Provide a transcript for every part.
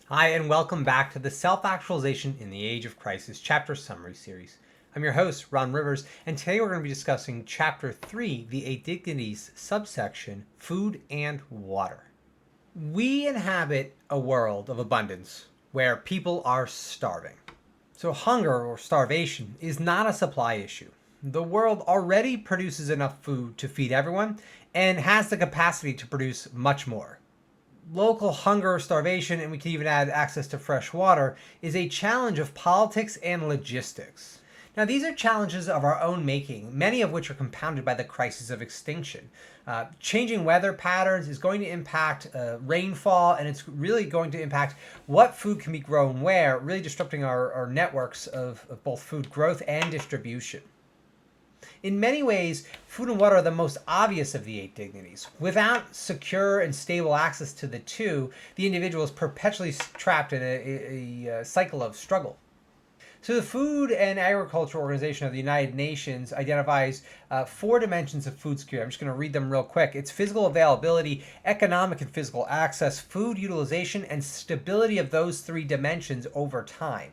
Hi, and welcome back to the Self-Actualization in the Age of Crisis Chapter Summary Series. I'm your host, Ron Rivers, and today we're going to be discussing Chapter 3, the Dignities subsection, Food and Water. We inhabit a world of abundance where people are starving. So hunger or starvation is not a supply issue. The world already produces enough food to feed everyone and has the capacity to produce much more. Local hunger or starvation, and we can even add access to fresh water, is a challenge of politics and logistics. Now, these are challenges of our own making, many of which are compounded by the crisis of extinction. Changing weather patterns is going to impact rainfall, and it's really going to impact what food can be grown where, really disrupting our networks of both food growth and distribution. In many ways, food and water are the most obvious of the eight dignities. Without secure and stable access to the two, the individual is perpetually trapped in a cycle of struggle. So, the Food and Agriculture Organization of the United Nations identifies four dimensions of food security. I'm just going to read them real quick. It's physical availability, economic and physical access, food utilization, and stability of those three dimensions over time.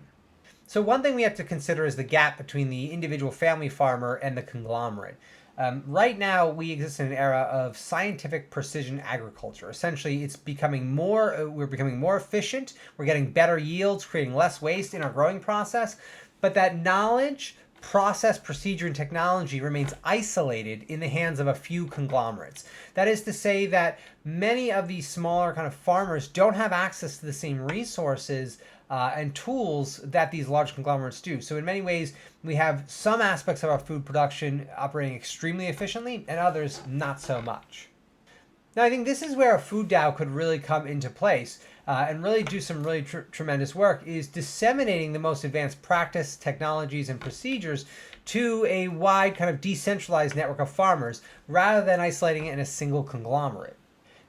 So one thing we have to consider is the gap between the individual family farmer and the conglomerate. Right now, we exist in an era of scientific precision agriculture. Essentially, we're becoming more efficient. We're getting better yields, creating less waste in our growing process. But that knowledge, process, procedure, and technology remains isolated in the hands of a few conglomerates. That is to say that many of these smaller kind of farmers don't have access to the same resources and tools that these large conglomerates do. So in many ways, we have some aspects of our food production operating extremely efficiently and others not so much. Now, I think this is where a food DAO could really come into place and really do some really tremendous work, is disseminating the most advanced practice, technologies, and procedures to a wide kind of decentralized network of farmers rather than isolating it in a single conglomerate.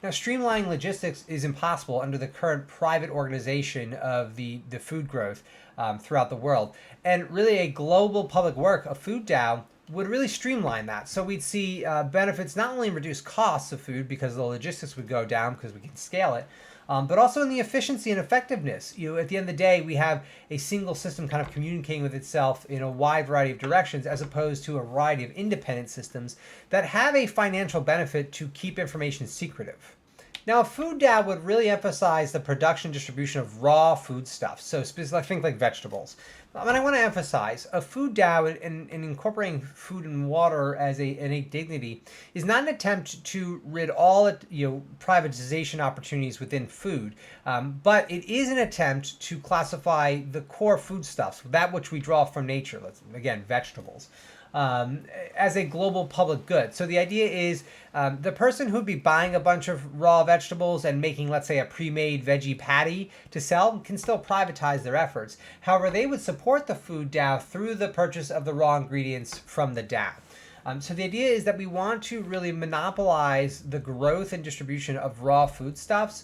Now, streamlining logistics is impossible under the current private organization of the food growth throughout the world. And really, a global public work, a food DAO, would really streamline that. So we'd see benefits not only in reduced costs of food because the logistics would go down because we can scale it, but also in the efficiency and effectiveness. At the end of the day, we have a single system kind of communicating with itself in a wide variety of directions, as opposed to a variety of independent systems that have a financial benefit to keep information secretive. Now, a food DAO would really emphasize the production and distribution of raw foodstuffs, so specifically think like vegetables. And I want to emphasize a food DAO and incorporating food and water as an innate dignity is not an attempt to rid all privatization opportunities within food, but it is an attempt to classify the core foodstuffs, that which we draw from nature. Again, vegetables. As a global public good. So the idea is the person who'd be buying a bunch of raw vegetables and making, let's say, a pre-made veggie patty to sell can still privatize their efforts. However, they would support the food DAO through the purchase of the raw ingredients from the DAO. So the idea is that we want to really monopolize the growth and distribution of raw foodstuffs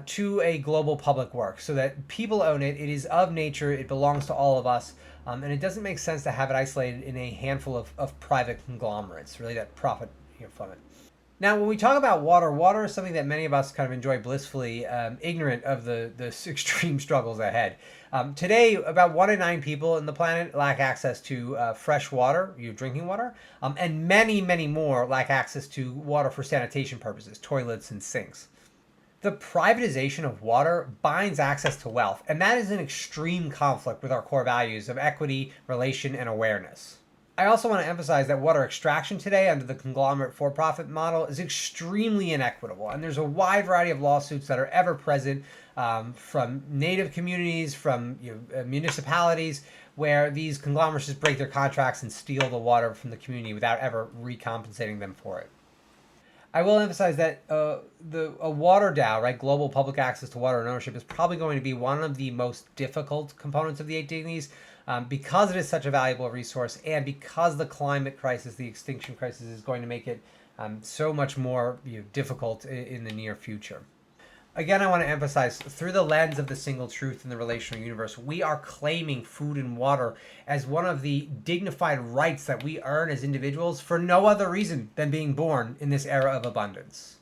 to a global public work so that people own it. It is of nature. It belongs to all of us. And it doesn't make sense to have it isolated in a handful of private conglomerates, really, that profit from it. Now, when we talk about water, water is something that many of us kind of enjoy blissfully, ignorant of the extreme struggles ahead. Today, about 1 in 9 people on the planet lack access to fresh water, drinking water, and many, many more lack access to water for sanitation purposes, toilets and sinks. The privatization of water binds access to wealth, and that is in extreme conflict with our core values of equity, relation, and awareness. I also want to emphasize that water extraction today under the conglomerate for-profit model is extremely inequitable, and there's a wide variety of lawsuits that are ever present from native communities, from municipalities, where these conglomerates just break their contracts and steal the water from the community without ever recompensating them for it. I will emphasize that a water DAO, right, global public access to water and ownership, is probably going to be one of the most difficult components of the eight dignities because it is such a valuable resource and because the climate crisis, the extinction crisis, is going to make it so much more difficult in the near future. Again, I want to emphasize, through the lens of the single truth in the relational universe, we are claiming food and water as one of the dignified rights that we earn as individuals for no other reason than being born in this era of abundance.